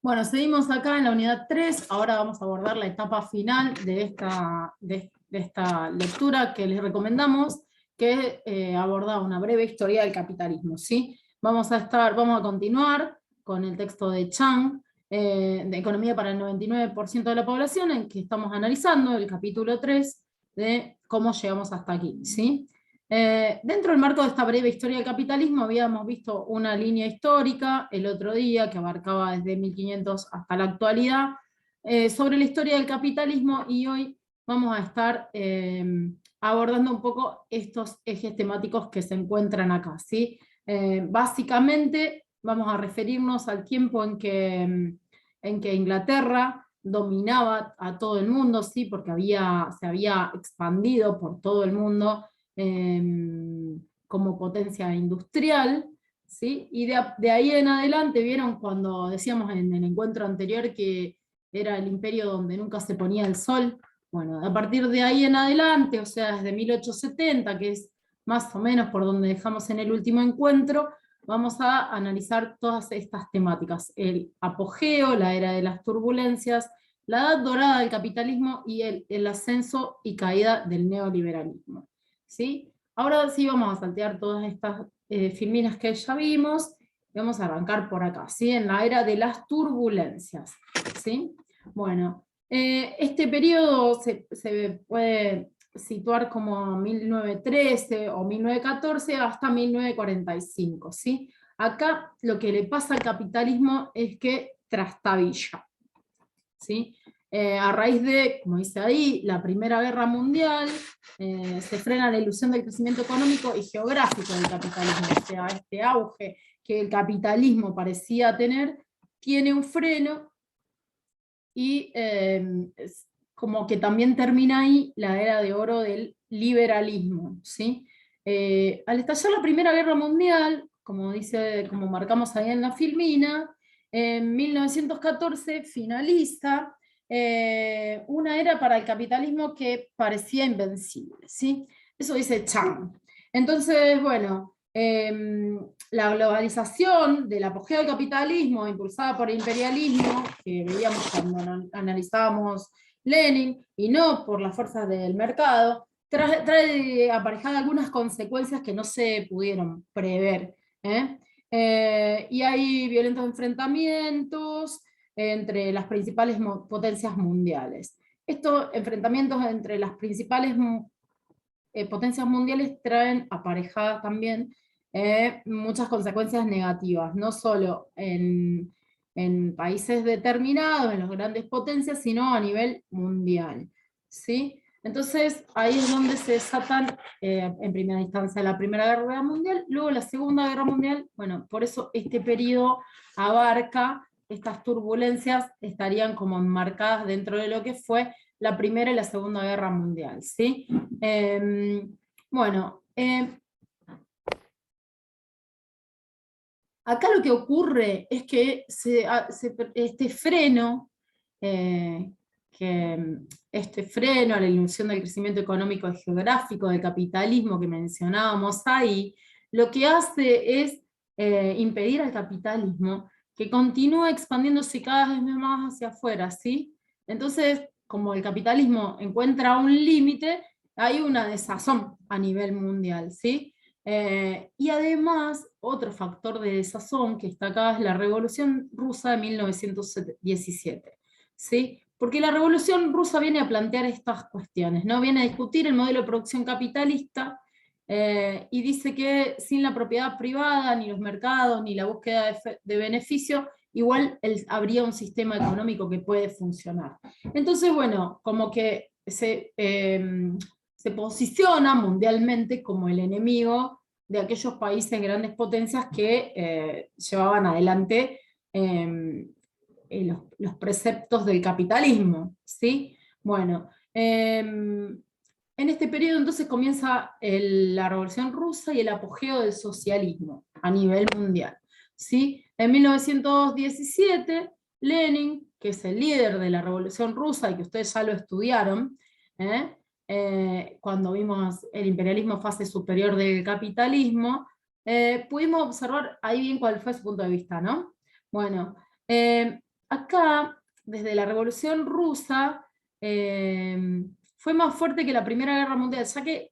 Bueno, seguimos acá en la unidad 3, ahora vamos a abordar la etapa final de esta lectura que les recomendamos, que aborda una breve historia del capitalismo, ¿sí? Vamos a continuar con el texto de Chang, de Economía para el 99% de la población, en que estamos analizando el capítulo 3 de cómo llegamos hasta aquí, ¿sí? Dentro del marco de esta breve historia del capitalismo habíamos visto una línea histórica el otro día que abarcaba desde 1500 hasta la actualidad sobre la historia del capitalismo, y hoy vamos a estar abordando un poco estos ejes temáticos que se encuentran acá, ¿sí? Básicamente vamos a referirnos al tiempo en que Inglaterra dominaba a todo el mundo, ¿sí? Porque se había expandido por todo el mundo como potencia industrial, ¿sí? Y de ahí en adelante, vieron cuando decíamos en el encuentro anterior que era el imperio donde nunca se ponía el sol. Bueno, a partir de ahí en adelante, o sea, desde 1870, que es más o menos por donde dejamos en el último encuentro, vamos a analizar todas estas temáticas: el apogeo, la era de las turbulencias, la edad dorada del capitalismo y el ascenso y caída del neoliberalismo, ¿sí? Ahora sí vamos a saltear todas estas filminas que ya vimos, y vamos a arrancar por acá, ¿sí? En la era de las turbulencias, ¿sí? Bueno, este periodo se puede situar como 1913 o 1914 hasta 1945, ¿sí? Acá lo que le pasa al capitalismo es que trastabilla, ¿sí? A raíz de, como dice ahí, la Primera Guerra Mundial, se frena la ilusión del crecimiento económico y geográfico del capitalismo, o sea, este auge que el capitalismo parecía tener, tiene un freno, y como que también termina ahí la era de oro del liberalismo, ¿sí? Al estallar la Primera Guerra Mundial, como marcamos ahí en la filmina, en 1914 finaliza una era para el capitalismo que parecía invencible, ¿sí? Eso dice Chang. Entonces, bueno, la globalización del apogeo del capitalismo impulsada por el imperialismo, que veíamos cuando analizábamos Lenin, y no por las fuerzas del mercado, trae aparejadas algunas consecuencias que no se pudieron prever, ¿eh? Y hay violentos enfrentamientos entre las principales potencias mundiales. Estos enfrentamientos entre las principales potencias mundiales traen aparejadas también muchas consecuencias negativas, no solo en países determinados, en las grandes potencias, sino a nivel mundial, ¿sí? Entonces ahí es donde se desatan en primera instancia la Primera Guerra Mundial, luego la Segunda Guerra Mundial. Bueno, por eso este periodo abarca, estas turbulencias estarían como enmarcadas dentro de lo que fue la Primera y la Segunda Guerra Mundial, ¿sí? Bueno, acá lo que ocurre es que este freno, este freno a la ilusión del crecimiento económico y geográfico del capitalismo que mencionábamos ahí, lo que hace es impedir al capitalismo que continúe expandiéndose cada vez más hacia afuera, ¿sí? Entonces, como el capitalismo encuentra un límite, hay una desazón a nivel mundial, ¿sí? Y además, otro factor de desazón que está acá es la Revolución Rusa de 1917, ¿sí? Porque la Revolución Rusa viene a plantear estas cuestiones, ¿no? Viene a discutir el modelo de producción capitalista, y dice que sin la propiedad privada, ni los mercados, ni la búsqueda de beneficio, igual habría un sistema económico que puede funcionar. Entonces, bueno, como que se posiciona mundialmente como el enemigo de aquellos países grandes potencias que llevaban adelante los preceptos del capitalismo, ¿sí? Bueno, en este periodo entonces comienza la Revolución Rusa y el apogeo del socialismo a nivel mundial, ¿sí? En 1917, Lenin, que es el líder de la Revolución Rusa y que ustedes ya lo estudiaron, cuando vimos el imperialismo fase superior del capitalismo, pudimos observar ahí bien cuál fue su punto de vista, ¿no? Bueno, acá, desde la Revolución Rusa, fue más fuerte que la Primera Guerra Mundial, ya que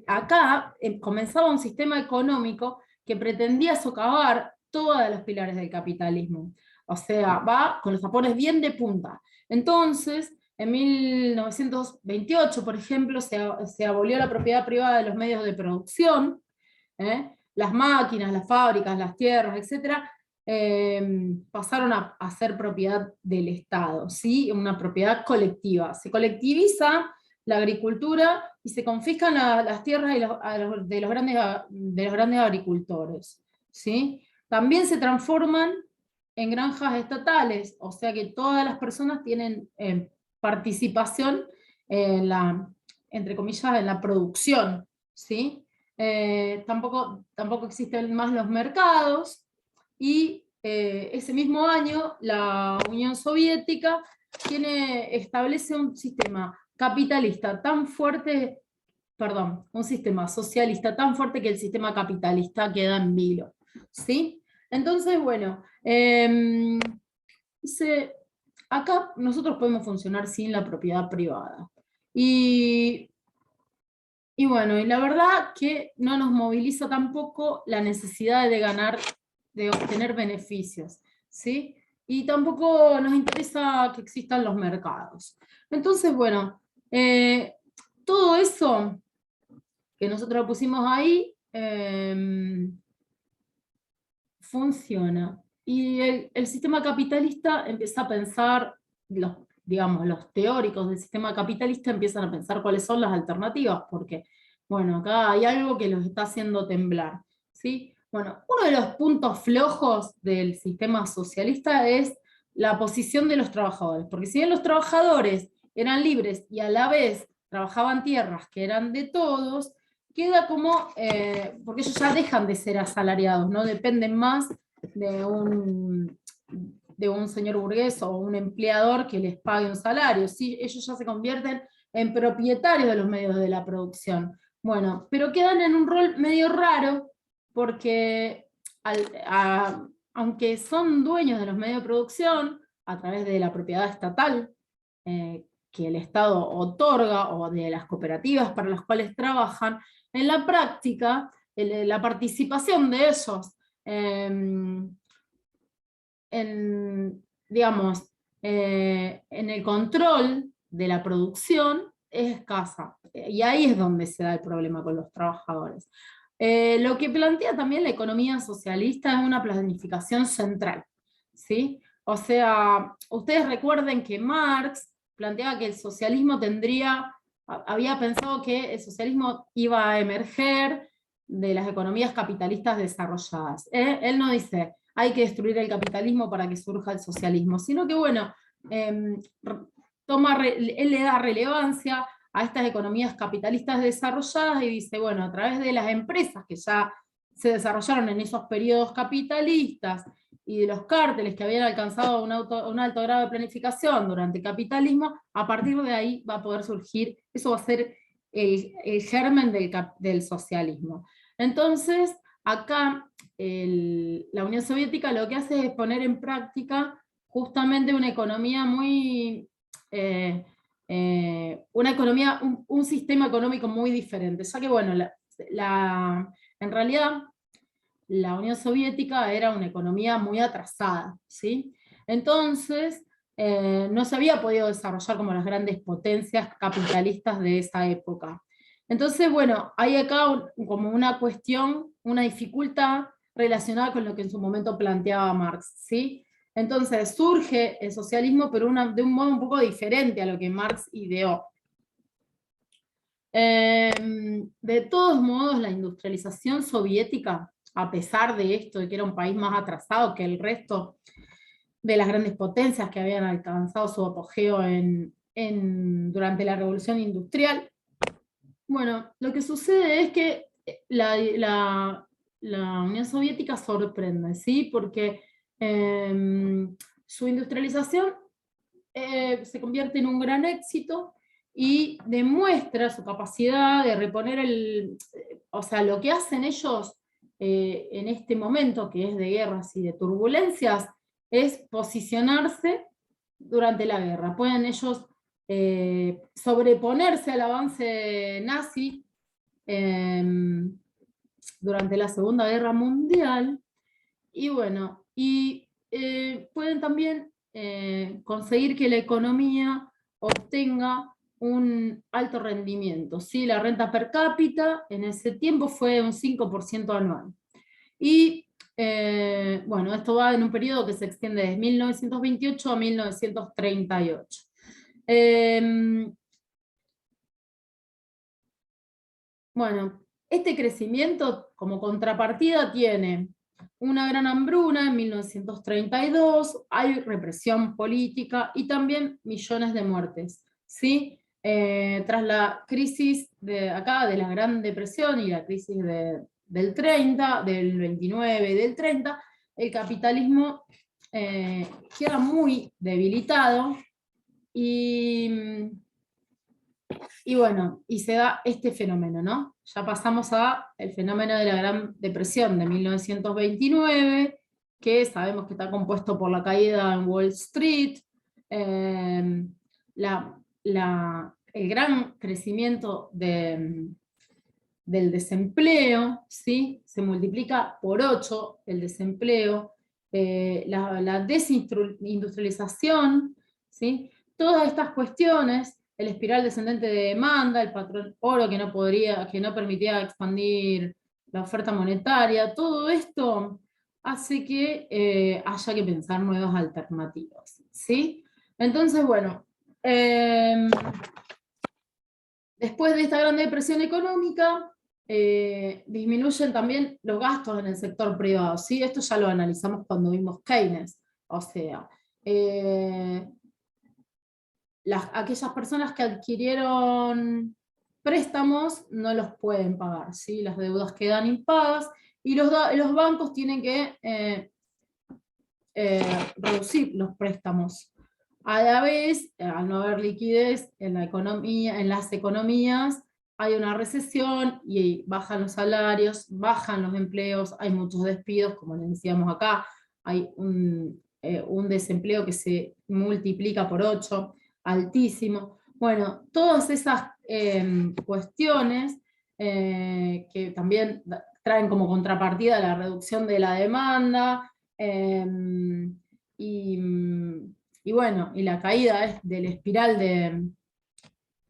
acá comenzaba un sistema económico que pretendía socavar todos los pilares del capitalismo. O sea, va con los tapones bien de punta. Entonces, en 1928, por ejemplo, se abolió la propiedad privada de los medios de producción, las máquinas, las fábricas, las tierras, etcétera, pasaron a ser propiedad del Estado, ¿sí? Una propiedad colectiva. Se colectiviza la agricultura y se confiscan las tierras de los grandes agricultores, ¿sí? También se transforman en granjas estatales, o sea que todas las personas tienen participación en entre comillas, en la producción, ¿sí? Tampoco existen más los mercados, y ese mismo año la Unión Soviética establece un sistema capitalista tan fuerte, perdón, un sistema socialista tan fuerte que el sistema capitalista queda en vilo, ¿sí? Entonces, bueno, acá nosotros podemos funcionar sin la propiedad privada. Y bueno, y la verdad que no nos moviliza tampoco la necesidad de ganar, de obtener beneficios, ¿sí? Y tampoco nos interesa que existan los mercados. Entonces, bueno, todo eso que nosotros pusimos ahí funciona. Y el sistema capitalista empieza a pensar, digamos, los teóricos del sistema capitalista empiezan a pensar cuáles son las alternativas, porque, bueno, acá hay algo que los está haciendo temblar, ¿sí? Bueno, uno de los puntos flojos del sistema socialista es la posición de los trabajadores, porque si bien los trabajadores eran libres y a la vez trabajaban tierras que eran de todos, queda como, porque ellos ya dejan de ser asalariados, no dependen más de un señor burgués o un empleador que les pague un salario, ¿sí? Ellos ya se convierten en propietarios de los medios de la producción. Bueno, pero quedan en un rol medio raro, porque aunque son dueños de los medios de producción, a través de la propiedad estatal, que el Estado otorga, o de las cooperativas para las cuales trabajan, en la práctica, la participación de ellos digamos, en el control de la producción es escasa. Y ahí es donde se da el problema con los trabajadores. Lo que plantea también la economía socialista es una planificación central, ¿sí? O sea, ustedes recuerden que Marx planteaba que el socialismo había pensado que el socialismo iba a emerger de las economías capitalistas desarrolladas. Él no dice, hay que destruir el capitalismo para que surja el socialismo, sino que, bueno, él le da relevancia a estas economías capitalistas desarrolladas y dice, bueno, a través de las empresas que ya se desarrollaron en esos periodos capitalistas y de los cárteles que habían alcanzado un alto grado de planificación durante el capitalismo, a partir de ahí va a poder surgir, eso va a ser el germen del socialismo. Entonces, acá la Unión Soviética lo que hace es poner en práctica justamente una economía muy... un sistema económico muy diferente, ya que, bueno, en realidad la Unión Soviética era una economía muy atrasada, ¿sí? Entonces, no se había podido desarrollar como las grandes potencias capitalistas de esa época. Entonces, bueno, hay acá como una cuestión, una dificultad relacionada con lo que en su momento planteaba Marx, ¿sí? Entonces surge el socialismo, pero de un modo un poco diferente a lo que Marx ideó. De todos modos, la industrialización soviética, a pesar de esto, de que era un país más atrasado que el resto de las grandes potencias que habían alcanzado su apogeo durante la Revolución Industrial, bueno, lo que sucede es que la Unión Soviética sorprende, ¿sí? Porque su industrialización se convierte en un gran éxito y demuestra su capacidad de reponer o sea, lo que hacen ellos en este momento, que es de guerras y de turbulencias, es posicionarse durante la guerra. Pueden ellos sobreponerse al avance nazi durante la Segunda Guerra Mundial, y bueno, pueden también conseguir que la economía obtenga un alto rendimiento, ¿sí? La renta per cápita en ese tiempo fue un 5% anual. Y bueno, esto va en un periodo que se extiende desde 1928 a 1938. Bueno, este crecimiento como contrapartida tiene una gran hambruna en 1932, hay represión política y también millones de muertes, ¿sí? Tras la crisis de la Gran Depresión y la crisis del 30, del 29 y del 30, el capitalismo queda muy debilitado y bueno, y se da este fenómeno, ¿no? Ya pasamos al fenómeno de la Gran Depresión de 1929, que sabemos que está compuesto por la caída en Wall Street, el gran crecimiento del desempleo, ¿sí? Se multiplica por 8 el desempleo, la desindustrialización, ¿sí? Todas estas cuestiones, el espiral descendente de demanda, el patrón oro que no permitía expandir la oferta monetaria, todo esto hace que haya que pensar nuevas alternativas, ¿sí? Entonces, bueno, después de esta gran depresión económica, disminuyen también los gastos en el sector privado, ¿sí? Esto ya lo analizamos cuando vimos Keynes, o sea, aquellas personas que adquirieron préstamos no los pueden pagar, ¿sí? Las deudas quedan impagas y los bancos tienen que reducir los préstamos. A la vez, al no haber liquidez en la economía, en las economías, hay una recesión y bajan los salarios, bajan los empleos, hay muchos despidos, como les decíamos acá, hay un desempleo que se multiplica por 8, altísimo. Bueno, todas esas cuestiones que también traen como contrapartida la reducción de la demanda, y bueno, y la caída del espiral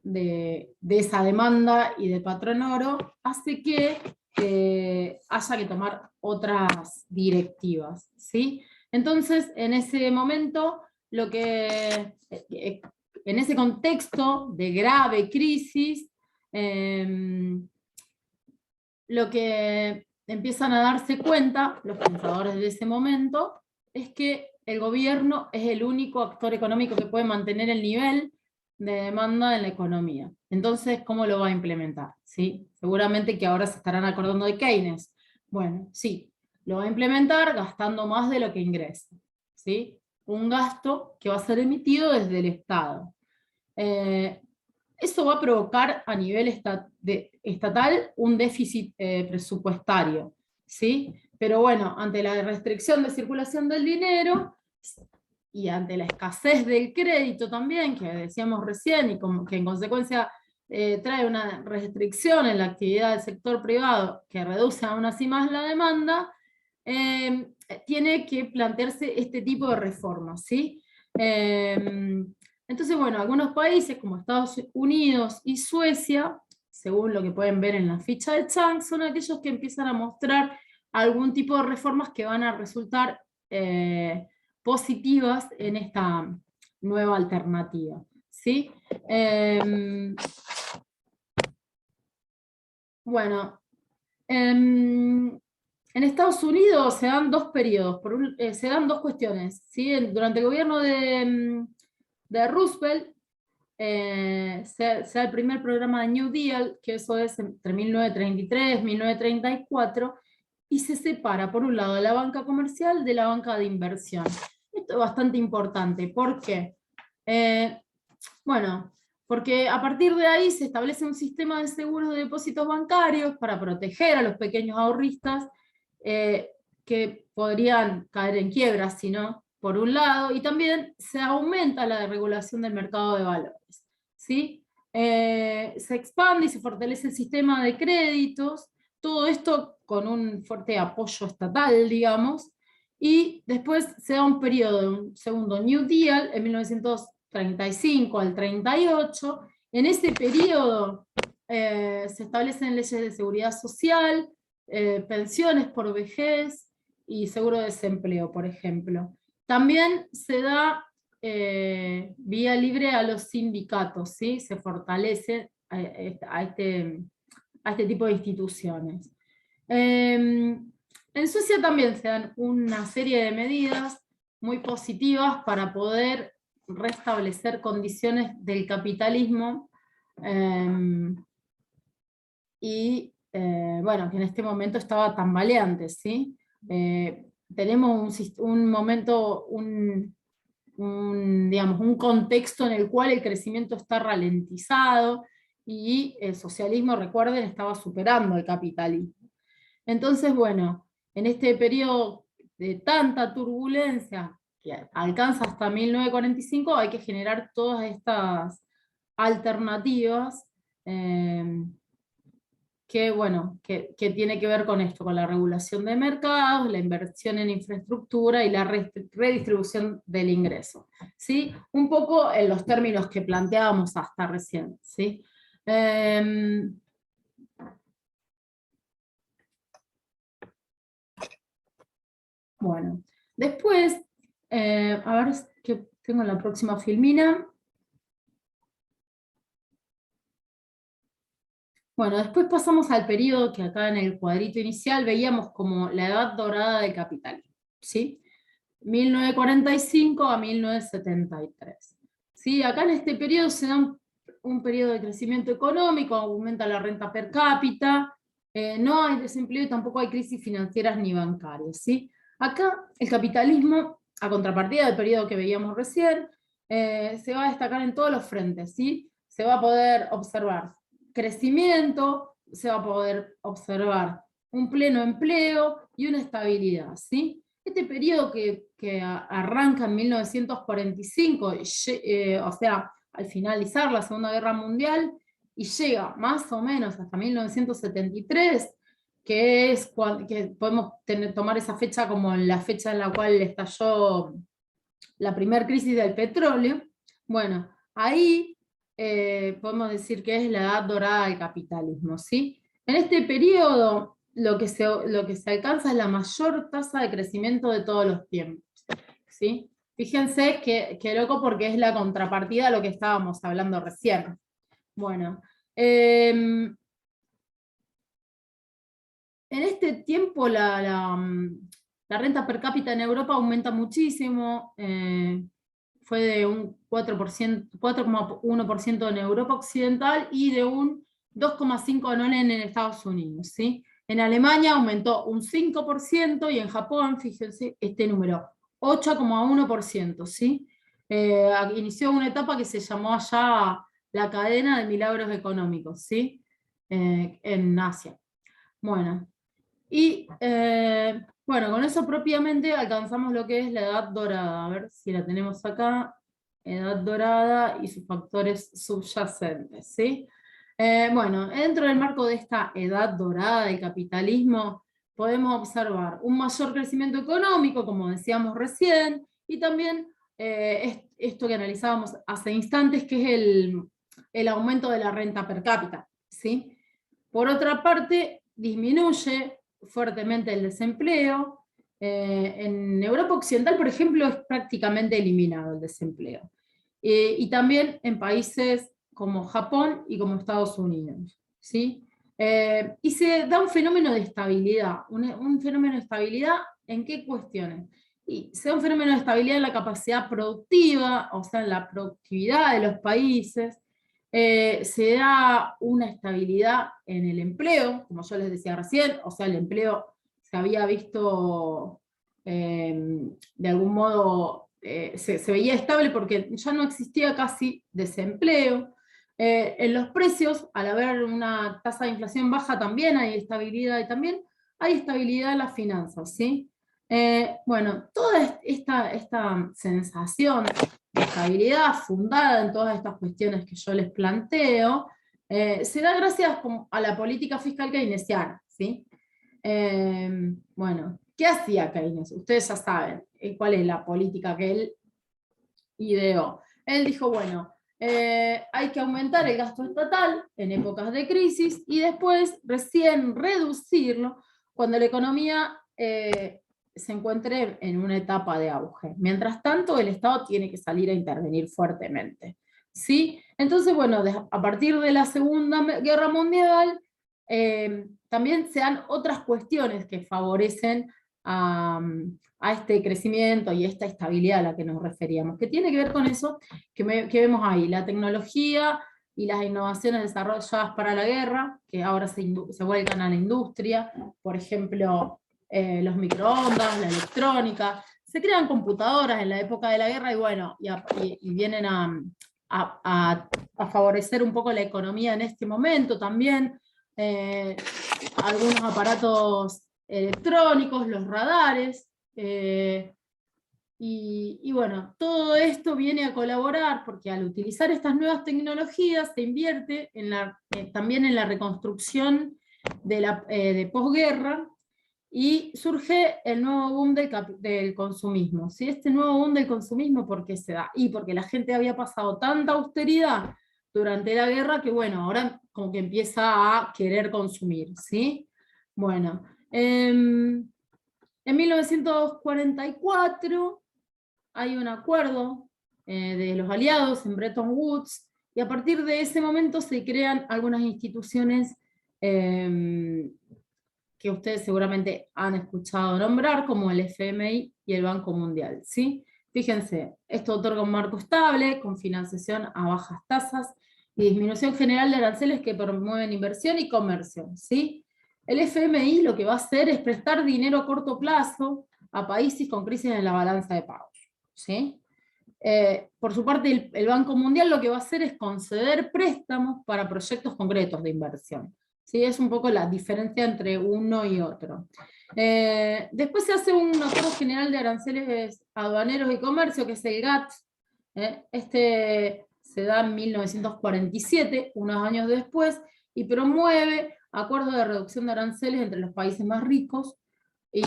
de esa demanda y de patrón oro hace que haya que tomar otras directivas, ¿sí? Entonces, en ese momento, en ese contexto de grave crisis, lo que empiezan a darse cuenta los pensadores de ese momento es que el gobierno es el único actor económico que puede mantener el nivel de demanda en la economía. Entonces, ¿cómo lo va a implementar? ¿Sí? Seguramente que ahora se estarán acordando de Keynes. Bueno, sí, lo va a implementar gastando más de lo que ingresa, ¿sí? Un gasto que va a ser emitido desde el Estado. Eso va a provocar a nivel estatal un déficit presupuestario, ¿sí? Pero bueno, ante la restricción de circulación del dinero y ante la escasez del crédito también, que decíamos recién, y que en consecuencia trae una restricción en la actividad del sector privado que reduce aún así más la demanda, tiene que plantearse este tipo de reformas, ¿sí? Entonces, bueno, algunos países como Estados Unidos y Suecia, según lo que pueden ver en la ficha de Chang, son aquellos que empiezan a mostrar algún tipo de reformas que van a resultar positivas en esta nueva alternativa, ¿sí? Bueno, en Estados Unidos se dan dos periodos, se dan dos cuestiones, ¿sí? Durante el gobierno de Roosevelt, sea el primer programa de New Deal, que eso es entre 1933 y 1934, y se separa, por un lado, la banca comercial de la banca de inversión. Esto es bastante importante. ¿Por qué? Bueno, porque a partir de ahí se establece un sistema de seguros de depósitos bancarios para proteger a los pequeños ahorristas que podrían caer en quiebra si no por un lado, y también se aumenta la regulación del mercado de valores, ¿sí? Se expande y se fortalece el sistema de créditos, todo esto con un fuerte apoyo estatal, digamos, y después se da un periodo, un segundo New Deal, en 1935 al 38. En ese periodo se establecen leyes de seguridad social, pensiones por vejez y seguro de desempleo, por ejemplo. También se da vía libre a los sindicatos, ¿sí? Se fortalece a este tipo de instituciones. En Suecia también se dan una serie de medidas muy positivas para poder restablecer condiciones del capitalismo y bueno, que en este momento estaba tambaleante, ¿sí? Tenemos un momento, digamos, un contexto en el cual el crecimiento está ralentizado y el socialismo, recuerden, estaba superando al capitalismo. Entonces, bueno, en este periodo de tanta turbulencia que alcanza hasta 1945, hay que generar todas estas alternativas que, bueno, que tiene que ver con esto, con la regulación de mercados, la inversión en infraestructura y la redistribución del ingreso, ¿sí? Un poco en los términos que planteábamos hasta recién, ¿sí? Bueno, después, a ver qué tengo en la próxima filmina. Bueno, después pasamos al periodo que acá en el cuadrito inicial veíamos como la edad dorada del capitalismo, ¿sí? 1945 a 1973. ¿Sí? Acá en este periodo se da un periodo de crecimiento económico, aumenta la renta per cápita, no hay desempleo y tampoco hay crisis financieras ni bancarias, ¿sí? Acá el capitalismo, a contrapartida del periodo que veíamos recién, se va a destacar en todos los frentes, ¿sí? Se va a poder observar crecimiento, se va a poder observar un pleno empleo y una estabilidad, ¿sí? Este periodo que arranca en 1945, o sea, al finalizar la Segunda Guerra Mundial, y llega más o menos hasta 1973, que es que podemos tomar esa fecha como la fecha en la cual estalló la primera crisis del petróleo. Bueno, ahí podemos decir que es la edad dorada del capitalismo, ¿sí? En este periodo lo que se alcanza es la mayor tasa de crecimiento de todos los tiempos, ¿sí? Fíjense que loco, porque es la contrapartida a lo que estábamos hablando recién. Bueno, en este tiempo la renta per cápita en Europa aumenta muchísimo, fue de un 4,1% en Europa Occidental y de un 2,5% en Estados Unidos, ¿sí? En Alemania aumentó un 5% y en Japón, fíjense, este número, 8,1%, ¿sí? Inició una etapa que se llamó allá la cadena de milagros económicos, ¿sí? En Asia. Bueno, y bueno, con eso propiamente alcanzamos lo que es la edad dorada. A ver si la tenemos acá. Edad dorada y sus factores subyacentes, ¿sí? Bueno, dentro del marco de esta edad dorada del capitalismo, podemos observar un mayor crecimiento económico, como decíamos recién, y también esto que analizábamos hace instantes, que es el aumento de la renta per cápita, ¿sí? Por otra parte, disminuye fuertemente el desempleo. En Europa Occidental, por ejemplo, es prácticamente eliminado el desempleo. Y también en países como Japón y como Estados Unidos, ¿sí? Y se da un fenómeno de estabilidad. Un fenómeno de estabilidad, ¿en qué cuestiones? Y se da un fenómeno de estabilidad en la capacidad productiva, o sea, en la productividad de los países. Se da una estabilidad en el empleo, como yo les decía recién, o sea, el empleo se había visto de algún modo, se veía estable porque ya no existía casi desempleo. En los precios, al haber una tasa de inflación baja, también hay estabilidad, y también hay estabilidad en las finanzas, ¿sí? Bueno, toda esta sensación de estabilidad fundada en todas estas cuestiones que yo les planteo, se da gracias a la política fiscal keynesiana, ¿sí? Bueno, ¿qué hacía Keynes? Ustedes ya saben cuál es la política que él ideó. Él dijo, bueno, hay que aumentar el gasto estatal en épocas de crisis y después recién reducirlo cuando la economía se encuentre en una etapa de auge. Mientras tanto, el Estado tiene que salir a intervenir fuertemente, ¿sí? Entonces, bueno, a partir de la Segunda Guerra Mundial, también se dan otras cuestiones que favorecen a este crecimiento y esta estabilidad a la que nos referíamos, que tiene que ver con eso que vemos ahí, la tecnología y las innovaciones desarrolladas para la guerra, que ahora se vuelcan a la industria, por ejemplo, los microondas, la electrónica, se crean computadoras en la época de la guerra y bueno, y vienen a favorecer un poco la economía en este momento también, algunos aparatos electrónicos, los radares, y bueno, todo esto viene a colaborar porque al utilizar estas nuevas tecnologías se invierte también en la reconstrucción de posguerra y surge el nuevo boom del consumismo. ¿Sí? Este nuevo boom del consumismo, ¿por qué se da? Y porque la gente había pasado tanta austeridad durante la guerra que bueno, ahora como que empieza a querer consumir, ¿sí? Bueno, en 1944 hay un acuerdo de los aliados en Bretton Woods, y a partir de ese momento se crean algunas instituciones que ustedes seguramente han escuchado nombrar, como el FMI y el Banco Mundial, ¿sí? Fíjense, esto otorga un marco estable, con financiación a bajas tasas, y disminución general de aranceles que promueven inversión y comercio, ¿sí? El FMI lo que va a hacer es prestar dinero a corto plazo a países con crisis en la balanza de pagos, ¿sí? Por su parte, el Banco Mundial lo que va a hacer es conceder préstamos para proyectos concretos de inversión. ¿Sí? Es un poco la diferencia entre uno y otro. Después se hace un acuerdo general de aranceles aduaneros y comercio, que es el GATT. Este se da en 1947, unos años después, y promueve acuerdos de reducción de aranceles entre los países más ricos, y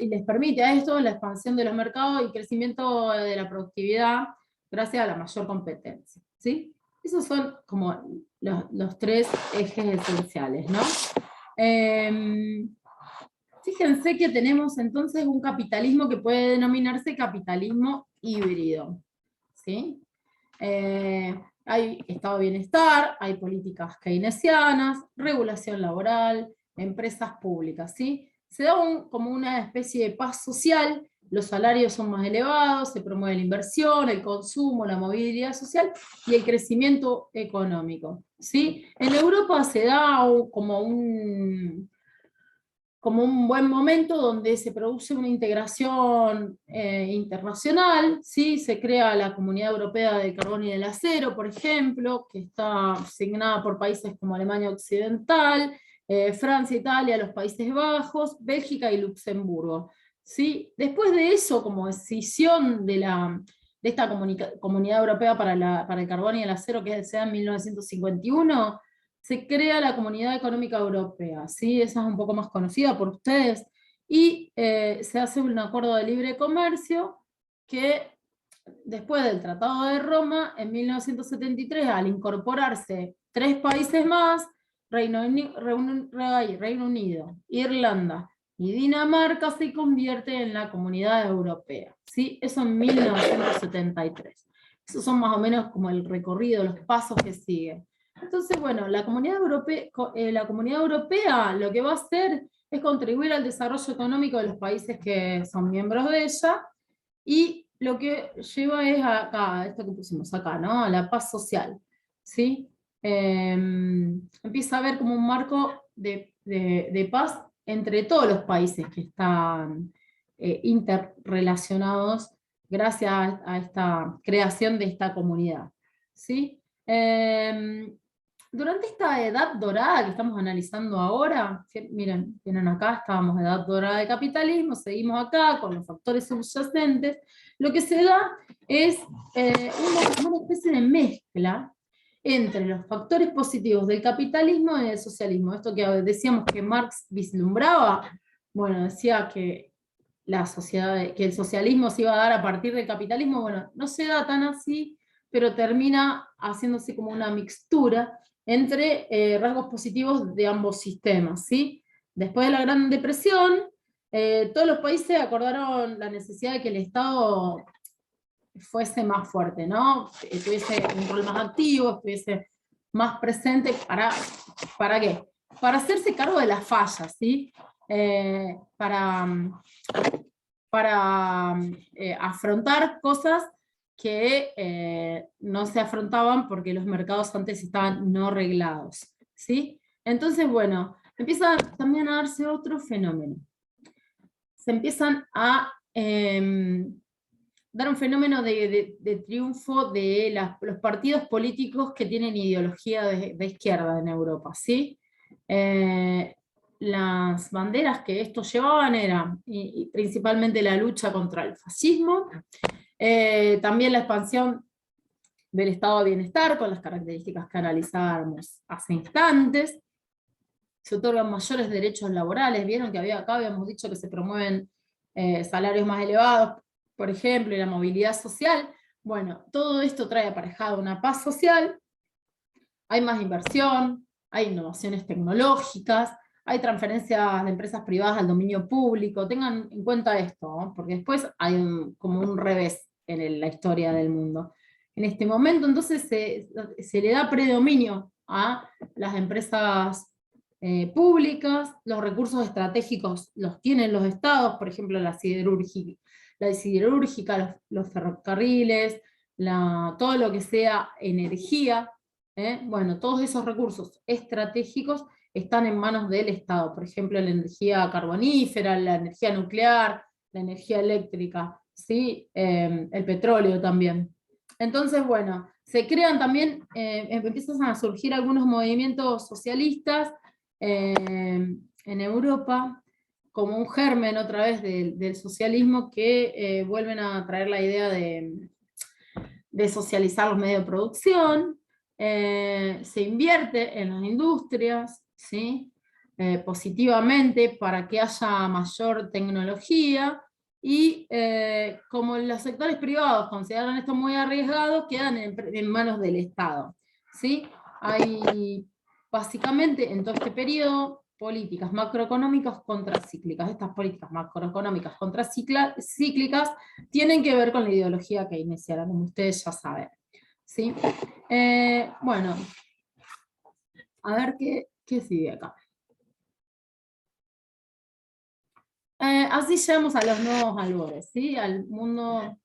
les permite a esto la expansión de los mercados y crecimiento de la productividad gracias a la mayor competencia, ¿sí? Esos son como los tres ejes esenciales, ¿no? Fíjense que tenemos entonces un capitalismo que puede denominarse capitalismo híbrido, ¿sí? Hay estado de bienestar, hay políticas keynesianas, regulación laboral, empresas públicas, ¿sí? Se da como una especie de paz social, los salarios son más elevados, se promueve la inversión, el consumo, la movilidad social y el crecimiento económico, ¿sí? En Europa se da como un buen momento donde se produce una integración internacional, ¿sí? Se crea la Comunidad Europea del Carbón y del Acero, por ejemplo, que está asignada por países como Alemania Occidental, Francia, Italia, los Países Bajos, Bélgica y Luxemburgo, ¿sí? Después de eso, como decisión de esta Comunidad Europea para el Carbón y el Acero, que se da en 1951, se crea la Comunidad Económica Europea, ¿sí? Esa es un poco más conocida por ustedes, y se hace un acuerdo de libre comercio que después del Tratado de Roma, en 1973, al incorporarse 3 países más, Reino Unido, Irlanda y Dinamarca, se convierte en la Comunidad Europea, ¿sí? Eso en 1973. Esos son más o menos como el recorrido, los pasos que siguen. Entonces, bueno, la Comunidad Europea lo que va a hacer es contribuir al desarrollo económico de los países que son miembros de ella, y lo que lleva es acá, esto que pusimos acá, ¿no? A la paz social, ¿sí? Empieza a haber como un marco de paz entre todos los países que están interrelacionados gracias a esta creación de esta comunidad, ¿sí? durante esta edad dorada que estamos analizando ahora, miren, tienen acá, estábamos en edad dorada de capitalismo, seguimos acá con los factores subyacentes, lo que se da es una especie de mezcla entre los factores positivos del capitalismo y del socialismo. Esto que decíamos que Marx vislumbraba, bueno, decía que la sociedad, que el socialismo se iba a dar a partir del capitalismo, bueno, no se da tan así, pero termina haciéndose como una mixtura entre rasgos positivos de ambos sistemas, ¿sí? Después de la Gran Depresión, todos los países acordaron la necesidad de que el Estado fuese más fuerte, ¿no? Tuviese un rol más activo, estuviese más presente, ¿para qué? Para hacerse cargo de las fallas, ¿sí? Para afrontar cosas que no se afrontaban porque los mercados antes estaban no reglados, ¿sí? Entonces, bueno, empieza también a darse otro fenómeno. Se empiezan a dar un fenómeno de triunfo de los partidos políticos que tienen ideología de izquierda en Europa, ¿sí? Las banderas que estos llevaban eran y principalmente la lucha contra el fascismo, también la expansión del estado de bienestar, con las características que analizábamos hace instantes. Se otorgan mayores derechos laborales, vieron que acá habíamos dicho que se promueven salarios más elevados, por ejemplo, y la movilidad social. Bueno, todo esto trae aparejado una paz social, hay más inversión, hay innovaciones tecnológicas, hay transferencias de empresas privadas al dominio público. Tengan en cuenta esto, ¿no? Porque después hay como un revés en la historia del mundo. En este momento entonces se le da predominio a las empresas públicas, los recursos estratégicos los tienen los estados, por ejemplo la siderúrgica, los ferrocarriles, todo lo que sea energía, bueno, todos esos recursos estratégicos están en manos del Estado, por ejemplo la energía carbonífera, la energía nuclear, la energía eléctrica, ¿sí? El petróleo también. Entonces, bueno, se crean también, empiezan a surgir algunos movimientos socialistas en Europa, como un germen otra vez del socialismo, que vuelven a traer la idea de socializar los medios de producción, se invierte en las industrias, ¿sí? Positivamente para que haya mayor tecnología, y como los sectores privados consideran esto muy arriesgado, quedan en manos del Estado, ¿sí? Hay básicamente en todo este periodo políticas macroeconómicas contracíclicas. Estas políticas macroeconómicas contracíclicas tienen que ver con la ideología keynesiana, como ustedes ya saben, ¿sí? Bueno, a ver qué sigue acá. Así llegamos a los nuevos albores, ¿sí? Al mundo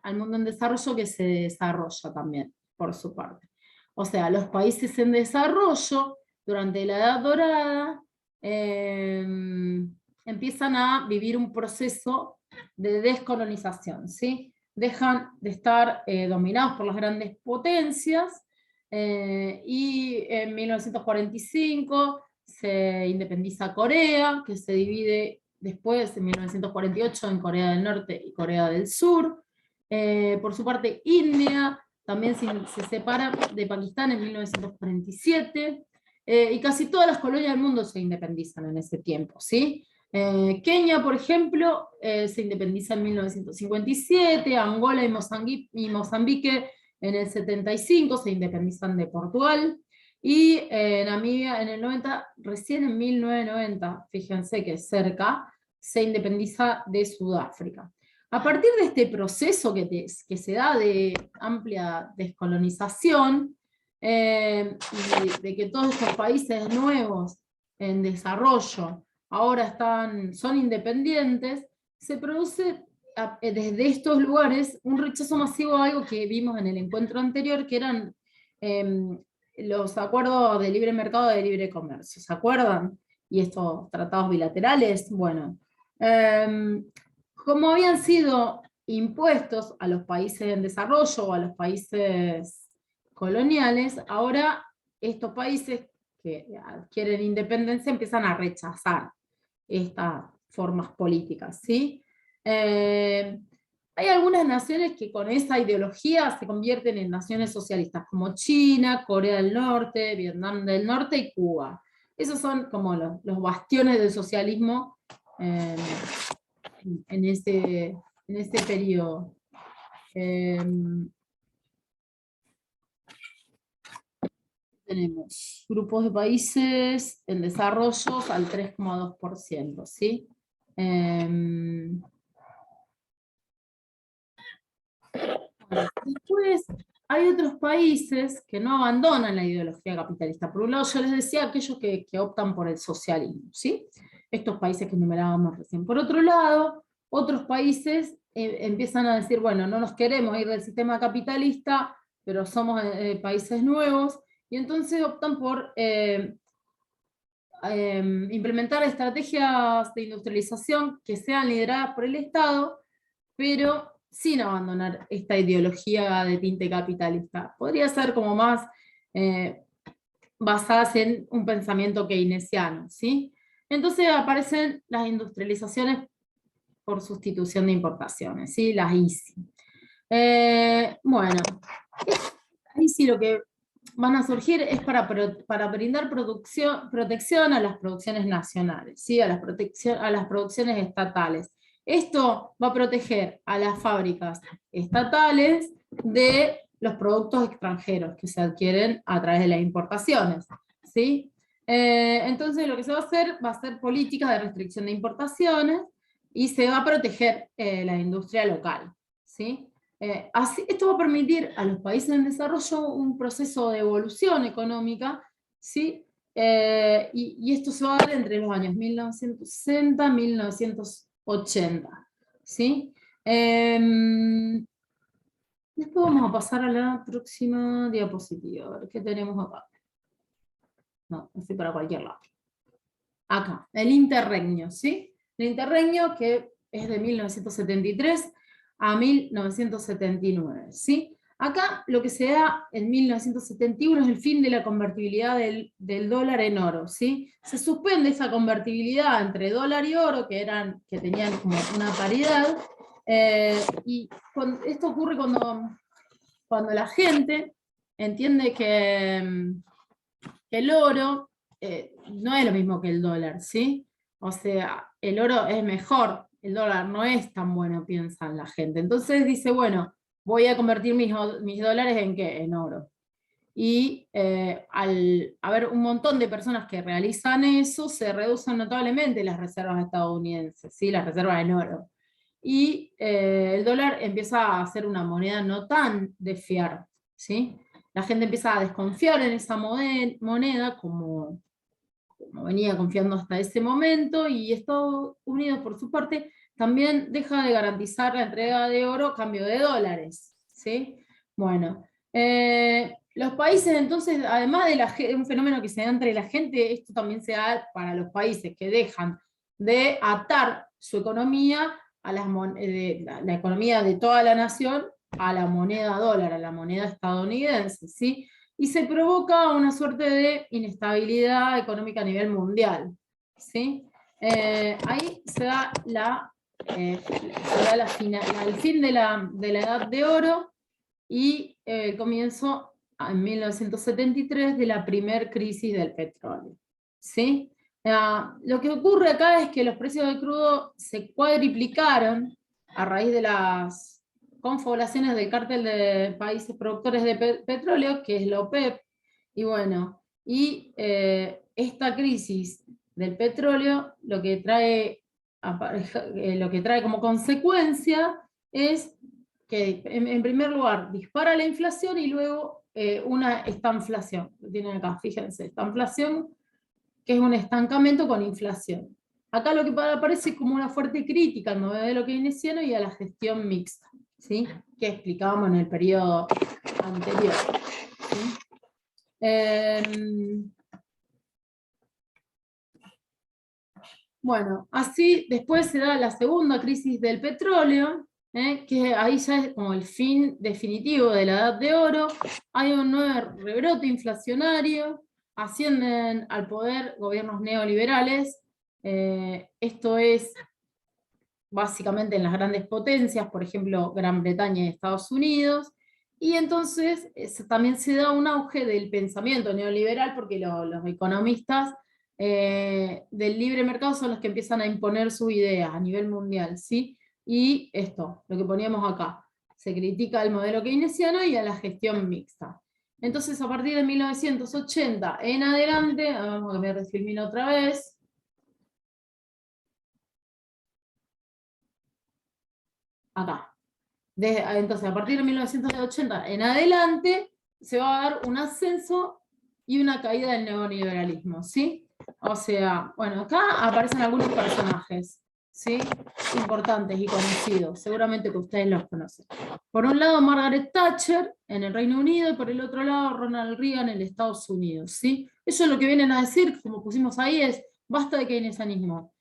en desarrollo, que se desarrolla también, por su parte. O sea, los países en desarrollo, durante la Edad Dorada, empiezan a vivir un proceso de descolonización, ¿sí? Dejan de estar dominados por las grandes potencias, y en 1945 se independiza Corea, que se divide después, en 1948, en Corea del Norte y Corea del Sur. Por su parte, India también se separa de Pakistán en 1947, y casi todas las colonias del mundo se independizan en ese tiempo, ¿sí? Kenia, por ejemplo, se independiza en 1957, Angola y Mozambique en el 75 se independizan de Portugal, y Namibia en el 90, recién en 1990, fíjense que cerca, se independiza de Sudáfrica. A partir de este proceso que se da de amplia descolonización, y de que todos estos países nuevos en desarrollo ahora son independientes, se produce desde estos lugares un rechazo masivo a algo que vimos en el encuentro anterior, que eran los acuerdos de libre mercado, de libre comercio, ¿se acuerdan? Y estos tratados bilaterales, bueno, como habían sido impuestos a los países en desarrollo o a los países coloniales, ahora estos países que adquieren independencia empiezan a rechazar estas formas políticas, ¿sí? Hay algunas naciones que con esa ideología se convierten en naciones socialistas, como China, Corea del Norte, Vietnam del Norte y Cuba. Esos son como los bastiones del socialismo eh, en ese periodo. Tenemos grupos de países en desarrollo al 3,2%, ¿sí? Después hay otros países que no abandonan la ideología capitalista. Por un lado, yo les decía aquellos que optan por el socialismo, ¿sí? Estos países que enumerábamos recién. Por otro lado, otros países empiezan a decir, bueno, no nos queremos ir del sistema capitalista, pero somos países nuevos, y entonces optan por implementar estrategias de industrialización que sean lideradas por el Estado, pero sin abandonar esta ideología de tinte capitalista. Podría ser como más basadas en un pensamiento keynesiano, ¿sí? Entonces aparecen las industrializaciones por sustitución de importaciones, ¿sí? Las ICI. Bueno, ahí sí lo que van a surgir es para brindar protección a las producciones nacionales, ¿sí? a las producciones estatales. Esto va a proteger a las fábricas estatales de los productos extranjeros que se adquieren a través de las importaciones, ¿sí? Entonces lo que se va a ser políticas de restricción de importaciones y se va a proteger la industria local, ¿sí? Esto va a permitir a los países en desarrollo un proceso de evolución económica, ¿sí? Y esto se va a dar entre los años 1960 y 1980, ¿sí? Después vamos a pasar a la próxima diapositiva, a ver qué tenemos acá. No, estoy para cualquier lado. Acá, el interregno, ¿sí? El interregno que es de 1973 a 1979, ¿sí? Acá lo que se da en 1971 es el fin de la convertibilidad del dólar en oro, ¿sí? Se suspende esa convertibilidad entre dólar y oro, que tenían como una paridad, y esto ocurre cuando la gente entiende que el oro no es lo mismo que el dólar, ¿sí? O sea, el oro es mejor, el dólar no es tan bueno, piensan la gente. Entonces dice, bueno, voy a convertir mis dólares en ¿qué? En oro. Y al haber un montón de personas que realizan eso, se reducen notablemente las reservas estadounidenses, ¿sí? Las reservas en oro. Y el dólar empieza a ser una moneda no tan de fiar, ¿sí? La gente empieza a desconfiar en esa moneda como venía confiando hasta ese momento, y Estados Unidos, por su parte, también deja de garantizar la entrega de oro a cambio de dólares, ¿sí? Bueno, los países entonces, además de un fenómeno que se da entre la gente, esto también se da para los países que dejan de atar su economía a la economía de toda la nación a la moneda dólar, a la moneda estadounidense, ¿sí? Y se provoca una suerte de inestabilidad económica a nivel mundial, ¿sí? Ahí se da el fin de la edad de oro y el comienzo en 1973 de la primer crisis del petróleo, ¿sí? Lo que ocurre acá es que los precios del crudo se cuadriplicaron a raíz de las confabulaciones del cártel de países productores de petróleo, que es la OPEP, y bueno, esta crisis del petróleo lo que trae como consecuencia es que en primer lugar dispara la inflación y luego una estanflación. Lo tienen acá, fíjense, estanflación, que es un estancamiento con inflación. Acá lo que aparece como una fuerte crítica al modelo keynesiano y a la gestión mixta, ¿sí? Que explicábamos en el periodo anterior, ¿sí? Bueno, así después se da la segunda crisis del petróleo, que ahí ya es como el fin definitivo de la Edad de Oro. Hay un nuevo rebrote inflacionario, ascienden al poder gobiernos neoliberales. Esto es básicamente en las grandes potencias, por ejemplo, Gran Bretaña y Estados Unidos, y entonces también se da un auge del pensamiento neoliberal, porque los economistas del libre mercado son los que empiezan a imponer sus ideas a nivel mundial, ¿sí? Y esto, lo que poníamos acá, se critica al modelo keynesiano y a la gestión mixta. Entonces, a partir de 1980 en adelante, vamos a cambiar de filmín otra vez. Acá. Entonces, a partir de 1980 en adelante, se va a dar un ascenso y una caída del neoliberalismo, ¿sí? O sea, bueno, acá aparecen algunos personajes, ¿sí? Importantes y conocidos, seguramente que ustedes los conocen. Por un lado, Margaret Thatcher en el Reino Unido, y por el otro lado, Ronald Reagan en Estados Unidos, ¿sí? Ellos lo que vienen a decir, como pusimos ahí, es basta de keynesianismo,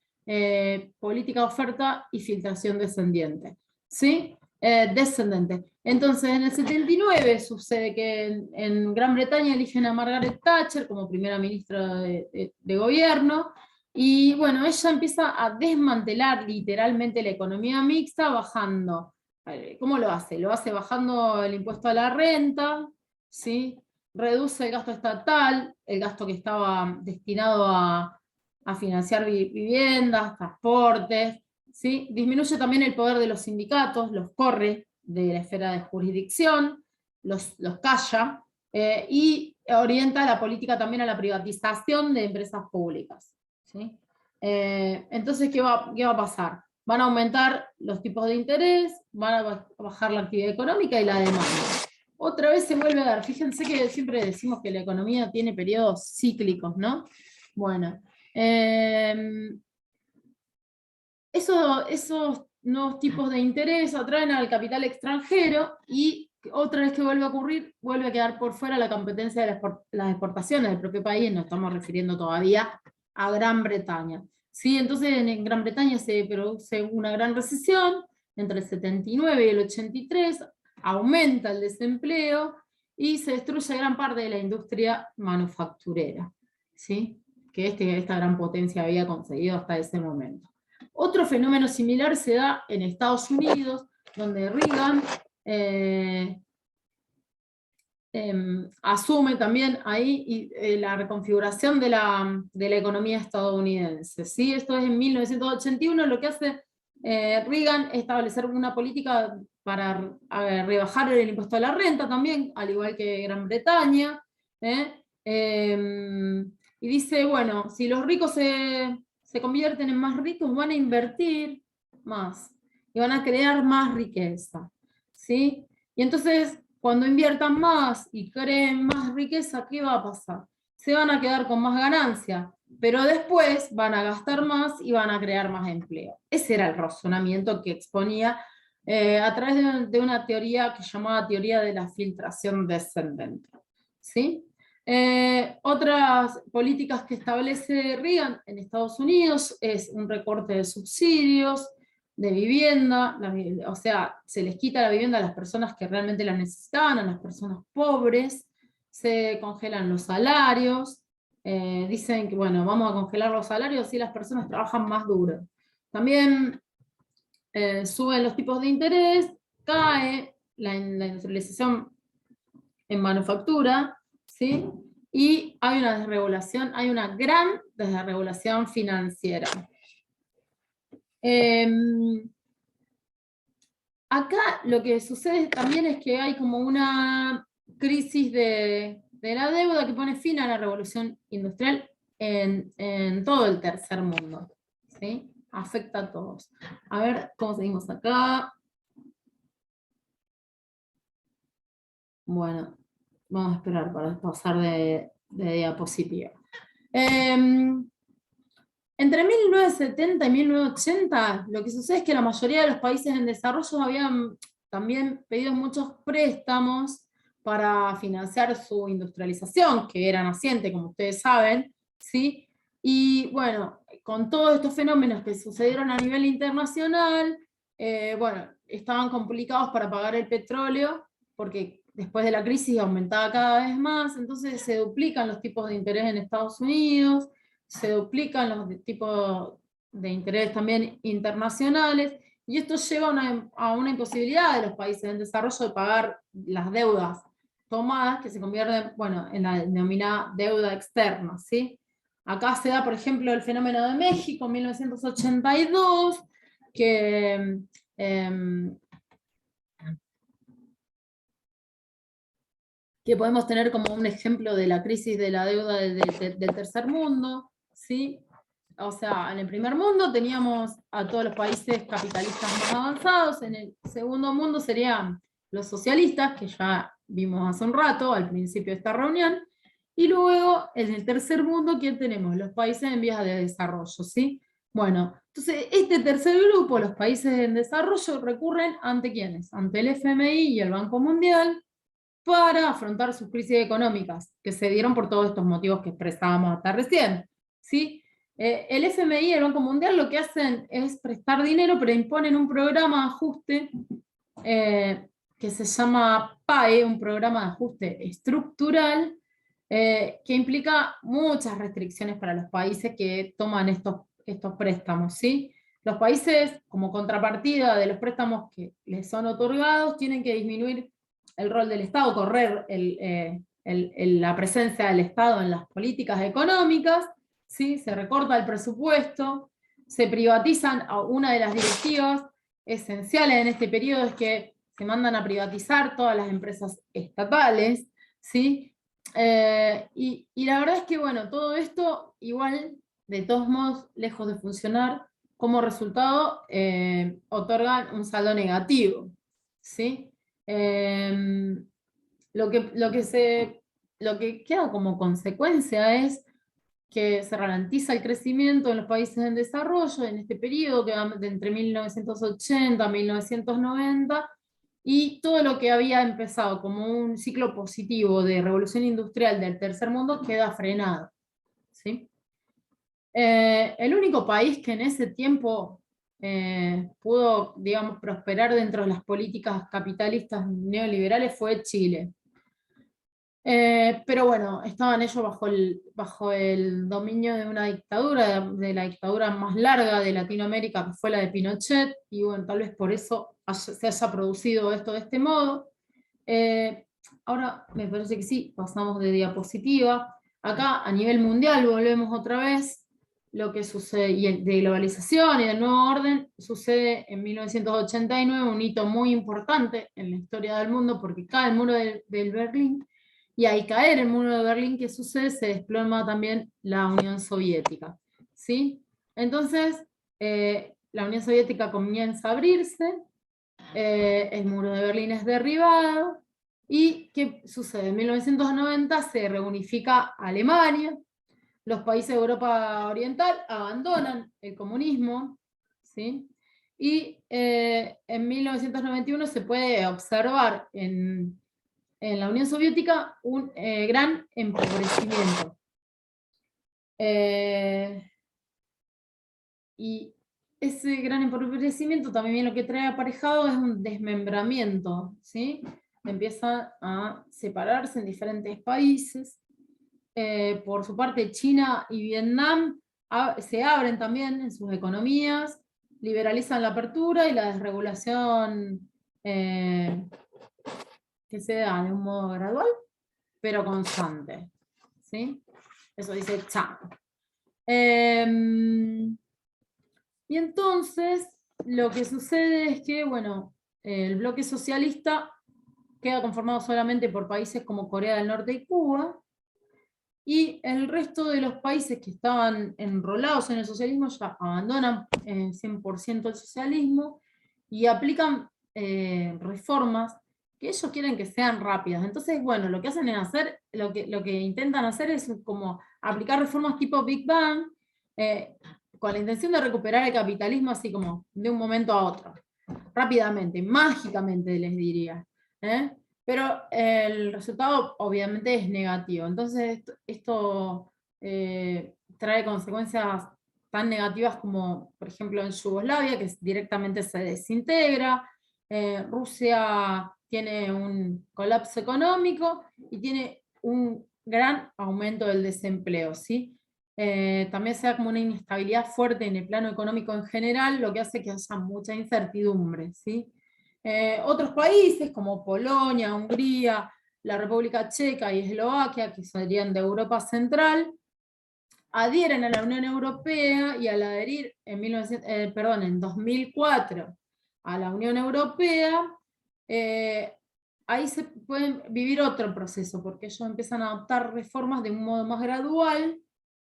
política de oferta y filtración descendiente, ¿sí? Descendente. Entonces, en el 79 sucede que en Gran Bretaña eligen a Margaret Thatcher como primera ministra de gobierno, y bueno, ella empieza a desmantelar literalmente la economía mixta, bajando. ¿Cómo lo hace? Lo hace bajando el impuesto a la renta, ¿sí? Reduce el gasto estatal, el gasto que estaba destinado a financiar viviendas, transportes, ¿sí? Disminuye también el poder de los sindicatos, los corre de la esfera de jurisdicción, los calla, y orienta la política también a la privatización de empresas públicas, ¿sí? Entonces, ¿qué va a pasar? Van a aumentar los tipos de interés, van a bajar la actividad económica y la demanda. Otra vez se vuelve a dar, fíjense que siempre decimos que la economía tiene periodos cíclicos, ¿no? Bueno, esos nuevos tipos de interés atraen al capital extranjero, y otra vez que vuelve a ocurrir, vuelve a quedar por fuera la competencia de las exportaciones del propio país. Nos estamos refiriendo todavía a Gran Bretaña, ¿sí? Entonces en Gran Bretaña se produce una gran recesión entre el 79 y el 83, aumenta el desempleo y se destruye gran parte de la industria manufacturera, ¿sí? Que esta gran potencia había conseguido hasta ese momento. Otro fenómeno similar se da en Estados Unidos, donde Reagan asume también ahí la reconfiguración de la economía estadounidense, ¿sí? Esto es en 1981, lo que hace Reagan es establecer una política para rebajar el impuesto a la renta también, al igual que Gran Bretaña, y dice, bueno, si los ricos se convierten en más ricos, van a invertir más y van a crear más riqueza, ¿sí? Y entonces, cuando inviertan más y creen más riqueza, ¿qué va a pasar? Se van a quedar con más ganancia, pero después van a gastar más y van a crear más empleo. Ese era el razonamiento que exponía a través de una teoría que llamaba teoría de la filtración descendente, ¿sí? Otras políticas que establece Reagan en Estados Unidos es un recorte de subsidios, de vivienda, o sea, se les quita la vivienda a las personas que realmente la necesitaban, a las personas pobres, se congelan los salarios, dicen que, bueno, vamos a congelar los salarios y las personas trabajan más duro. También suben los tipos de interés, cae la industrialización en manufactura, ¿sí? Y hay una desregulación, hay una gran desregulación financiera. Acá lo que sucede también es que hay como una crisis de la deuda que pone fin a la revolución industrial en todo el tercer mundo, ¿sí? Afecta a todos. A ver, ¿cómo seguimos acá? Bueno, vamos a esperar para pasar de diapositiva. Entre 1970 y 1980, lo que sucede es que la mayoría de los países en desarrollo habían también pedido muchos préstamos para financiar su industrialización, que era naciente, como ustedes saben, ¿sí? Y bueno, con todos estos fenómenos que sucedieron a nivel internacional, bueno, estaban complicados para pagar el petróleo, porque después de la crisis aumentaba cada vez más, entonces se duplican los tipos de interés en Estados Unidos, se duplican los tipos de interés también internacionales, y esto lleva a una imposibilidad de los países en desarrollo de pagar las deudas tomadas, que se convierten, bueno, en la denominada deuda externa, ¿sí? Acá se da, por ejemplo, el fenómeno de México en 1982, que em, que podemos tener como un ejemplo de la crisis de la deuda del tercer mundo, ¿sí? O sea, en el primer mundo teníamos a todos los países capitalistas más avanzados, en el segundo mundo serían los socialistas, que ya vimos hace un rato, al principio de esta reunión, y luego en el tercer mundo, ¿quién tenemos? Los países en vías de desarrollo, ¿sí? Bueno, entonces este tercer grupo, los países en desarrollo, recurren ante ¿quiénes? Ante el FMI y el Banco Mundial, para afrontar sus crisis económicas, que se dieron por todos estos motivos que expresábamos hasta recién, ¿sí? El FMI y el Banco Mundial lo que hacen es prestar dinero, pero imponen un programa de ajuste que se llama PAE, un programa de ajuste estructural, que implica muchas restricciones para los países que toman estos préstamos, ¿sí? Los países, como contrapartida de los préstamos que les son otorgados, tienen que disminuir el rol del Estado, correr la presencia del Estado en las políticas económicas, ¿sí? Se recorta el presupuesto, se privatizan. Una de las directivas esenciales en este periodo es que se mandan a privatizar todas las empresas estatales, ¿sí? Y la verdad es que, bueno, todo esto igual, de todos modos, lejos de funcionar, como resultado otorgan un saldo negativo, ¿sí? Lo que queda como consecuencia es que se ralentiza el crecimiento en los países en desarrollo en este periodo que va de entre 1980 a 1990, y todo lo que había empezado como un ciclo positivo de revolución industrial del tercer mundo queda frenado, ¿sí? El único país que en ese tiempo pudo, digamos, prosperar dentro de las políticas capitalistas neoliberales fue Chile. Pero bueno, estaban ellos bajo el dominio de una dictadura, de la dictadura más larga de Latinoamérica, que fue la de Pinochet, y bueno, tal vez por eso se haya producido esto de este modo. Eh, Ahora me parece que sí, pasamos de diapositiva. Acá a nivel mundial volvemos otra vez. Lo que sucede, y de globalización y del nuevo orden, sucede en 1989, un hito muy importante en la historia del mundo, porque cae el muro del Berlín, y al caer el muro de Berlín, ¿qué sucede? Se desploma también la Unión Soviética, ¿sí? Entonces, la Unión Soviética comienza a abrirse, el muro de Berlín es derribado, y ¿qué sucede? En 1990 se reunifica Alemania, los países de Europa Oriental abandonan el comunismo, ¿sí? Y en 1991 se puede observar en la Unión Soviética un gran empobrecimiento. Y ese gran empobrecimiento también lo que trae aparejado es un desmembramiento, ¿sí? Empiezan a separarse en diferentes países. Por su parte, China y Vietnam se abren también en sus economías, liberalizan la apertura y la desregulación que se da de un modo gradual, pero constante, ¿sí? Eso dice Chang. Y entonces, lo que sucede es que, bueno, el bloque socialista queda conformado solamente por países como Corea del Norte y Cuba, y el resto de los países que estaban enrolados en el socialismo ya abandonan 100% el socialismo y aplican reformas que ellos quieren que sean rápidas. Entonces, bueno, lo que hacen es hacer, lo que intentan hacer es como aplicar reformas tipo Big Bang, con la intención de recuperar el capitalismo así como de un momento a otro, rápidamente, mágicamente les diría. ¿Eh? Pero el resultado obviamente es negativo. Entonces esto trae consecuencias tan negativas como, por ejemplo, en Yugoslavia, que directamente se desintegra, Rusia tiene un colapso económico y tiene un gran aumento del desempleo, ¿sí? También se da como una inestabilidad fuerte en el plano económico en general, lo que hace que haya mucha incertidumbre, ¿sí? Otros países como Polonia, Hungría, la República Checa y Eslovaquia, que serían de Europa Central, adhieren a la Unión Europea, y al adherir en 2004 a la Unión Europea, ahí se puede vivir otro proceso, porque ellos empiezan a adoptar reformas de un modo más gradual,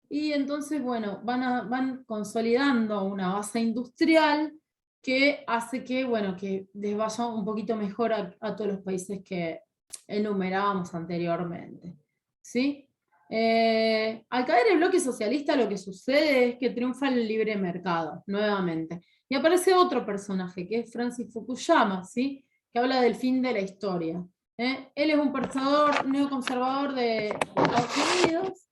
y entonces, bueno, van consolidando una base industrial que hace que, bueno, que les vaya un poquito mejor a todos los países que enumerábamos anteriormente, ¿sí? Al caer el bloque socialista, lo que sucede es que triunfa el libre mercado, nuevamente. Y aparece otro personaje, que es Francis Fukuyama, ¿sí? Que habla del fin de la historia. Él es un pensador neoconservador de Estados Unidos,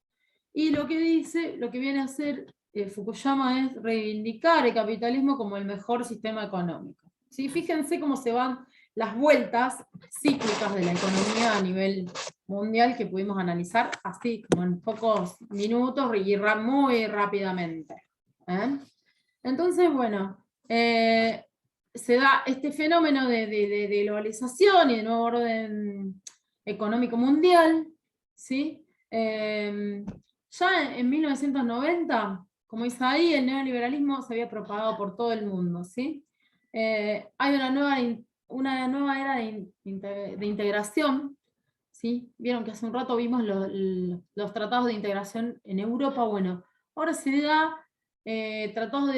y lo que dice, lo que viene a hacer Fukuyama es reivindicar el capitalismo como el mejor sistema económico, ¿sí? Fíjense cómo se van las vueltas cíclicas de la economía a nivel mundial, que pudimos analizar así, como en pocos minutos y muy rápidamente. Entonces, bueno, se da este fenómeno de globalización y de nuevo orden económico mundial, ¿sí? Ya en 1990, como dice ahí, el neoliberalismo se había propagado por todo el mundo, ¿sí? Hay una nueva era de integración, ¿sí? Vieron que hace un rato vimos los tratados de integración en Europa. Bueno, ahora se da tratados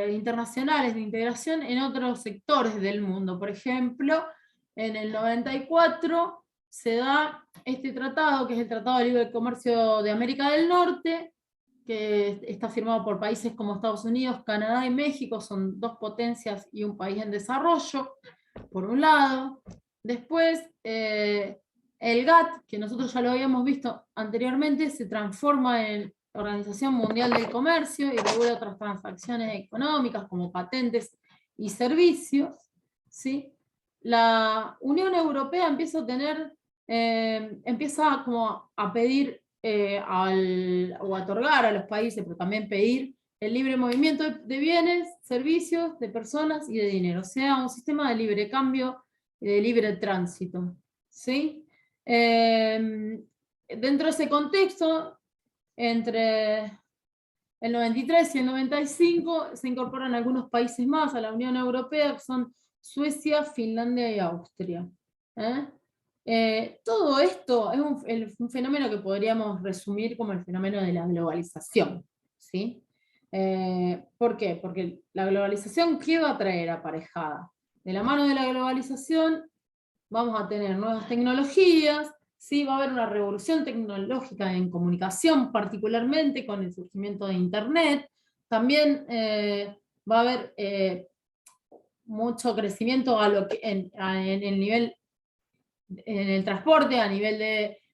internacionales de integración en otros sectores del mundo. Por ejemplo, en el 94 se da este tratado, que es el Tratado de Libre Comercio de América del Norte, que está firmado por países como Estados Unidos, Canadá y México, son dos potencias y un país en desarrollo, por un lado. Después, el GATT, que nosotros ya lo habíamos visto anteriormente, se transforma en Organización Mundial del Comercio y regula otras transacciones económicas como patentes y servicios, ¿sí? La Unión Europea empieza a tener, empieza como a pedir o a otorgar a los países, pero también pedir el libre movimiento de bienes, servicios, de personas y de dinero, o sea, un sistema de libre cambio y de libre tránsito, ¿sí? Dentro de ese contexto, entre el 93 y el 95 se incorporan algunos países más a la Unión Europea, que son Suecia, Finlandia y Austria. Todo esto es un fenómeno que podríamos resumir como el fenómeno de la globalización, ¿sí? ¿Por qué? Porque la globalización, ¿qué va a traer aparejada? De la mano de la globalización vamos a tener nuevas tecnologías, ¿sí? Va a haber una revolución tecnológica en comunicación, particularmente con el surgimiento de Internet. También va a haber mucho crecimiento en el nivel, en el transporte, a nivel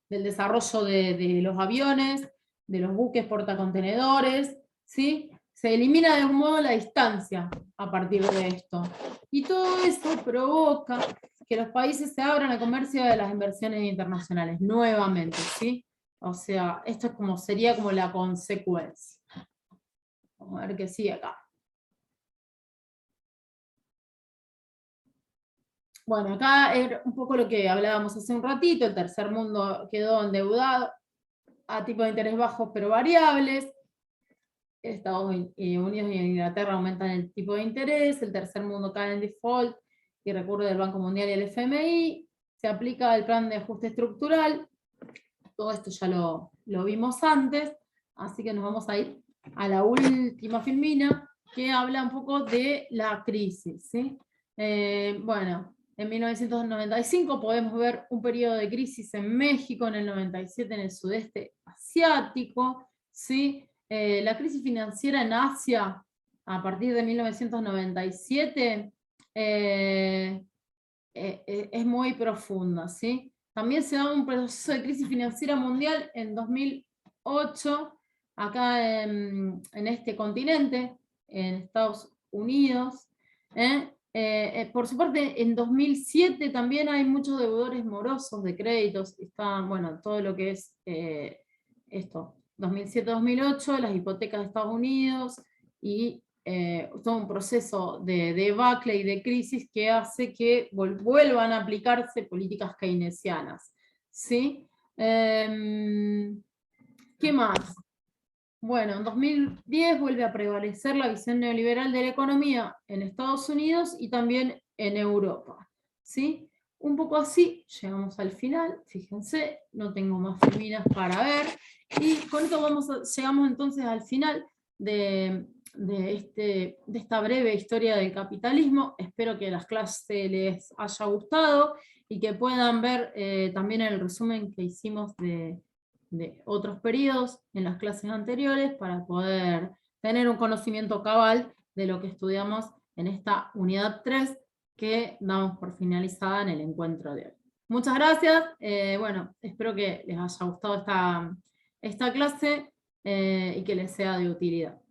del desarrollo de los aviones, de los buques portacontenedores, ¿sí? Se elimina de algún modo la distancia a partir de esto. Y todo eso provoca que los países se abran al comercio de las inversiones internacionales, nuevamente, ¿sí? O sea, esto es sería como la consecuencia. Vamos a ver qué sigue acá. Bueno, acá es un poco lo que hablábamos hace un ratito, el tercer mundo quedó endeudado a tipos de interés bajos pero variables. Estados Unidos y Inglaterra aumentan el tipo de interés, el tercer mundo cae en default y recurre del Banco Mundial y el FMI, se aplica el plan de ajuste estructural, todo esto ya lo vimos antes, así que nos vamos a ir a la última filmina, que habla un poco de la crisis, ¿sí? Bueno, en 1995 podemos ver un periodo de crisis en México, en el 97 en el sudeste asiático, ¿sí? La crisis financiera en Asia, a partir de 1997, es muy profunda, ¿sí? También se da un proceso de crisis financiera mundial en 2008, acá en este continente, en Estados Unidos, por su parte, en 2007 también hay muchos deudores morosos de créditos, está, bueno, todo lo que es esto, 2007-2008, las hipotecas de Estados Unidos, y todo un proceso de debacle y de crisis que hace que vuelvan a aplicarse políticas keynesianas, ¿sí? ¿Qué más? Bueno, en 2010 vuelve a prevalecer la visión neoliberal de la economía en Estados Unidos y también en Europa, ¿sí? Un poco así, llegamos al final, fíjense, no tengo más figuras para ver, y con esto llegamos entonces al final de esta breve historia del capitalismo. Espero que las clases les haya gustado y que puedan ver también el resumen que hicimos de otros periodos en las clases anteriores para poder tener un conocimiento cabal de lo que estudiamos en esta unidad 3 que damos por finalizada en el encuentro de hoy. Muchas gracias, bueno, espero que les haya gustado esta clase y que les sea de utilidad.